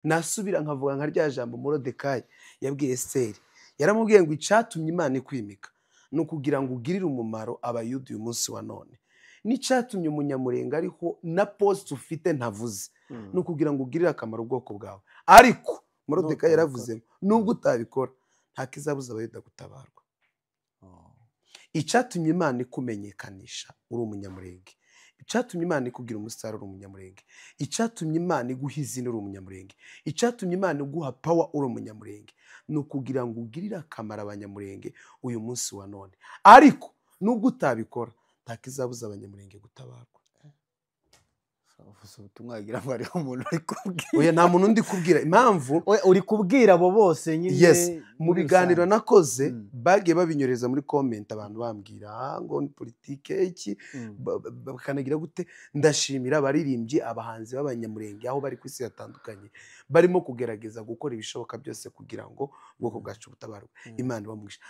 nasubira nkavuga nka rya jambo Morodekayi yabwiye Esiteri, yaramubwiye ngo icatumye Imana ikwimika ni ukugira ngo ugirire umumaro abayuda uyu munsi wa none, n'icatumye umunyamurenga ariho na poste ufite ntavuze ni ukugira ngo ugirire akamaro ubwoko bwawe. Ariko Morodekayi yaravuze nubwo utabikora nta kizabuza abayuda gutabarwa. Icatumye Imana ikumenyekanisha uri umunyamurenge, icatumye Imana ikugira umusaruro umunyamurenge, icatumye Imana iguha izina uri umunyamurenge, icatumye Imana iguha power uri umunyamurenge ni ukugira ngo ugirire akamaro abanyamurenge uyu munsi wa none. Ariko nubwo utabikora nta kizabuza abanyamurenge gutabarwa. ubutumwa wagira ngo hariho umuntu uri kubwira. Oya, nta muntu ndi kubwira, impamvu uri kubwira abo bose nyine. Yes, mu biganiro nakoze bagiye babinyoreza muri comment abantu bambwira ngo ni politike iki bakanagira gute. Ndashimira abaririmbyi abahanzi b'abanyamurenge aho bari ku isi hatandukanye barimo kugerageza gukora ibishoboka byose kugira ngo ubwoko bwacu butabarwe. Imana ibamugisha.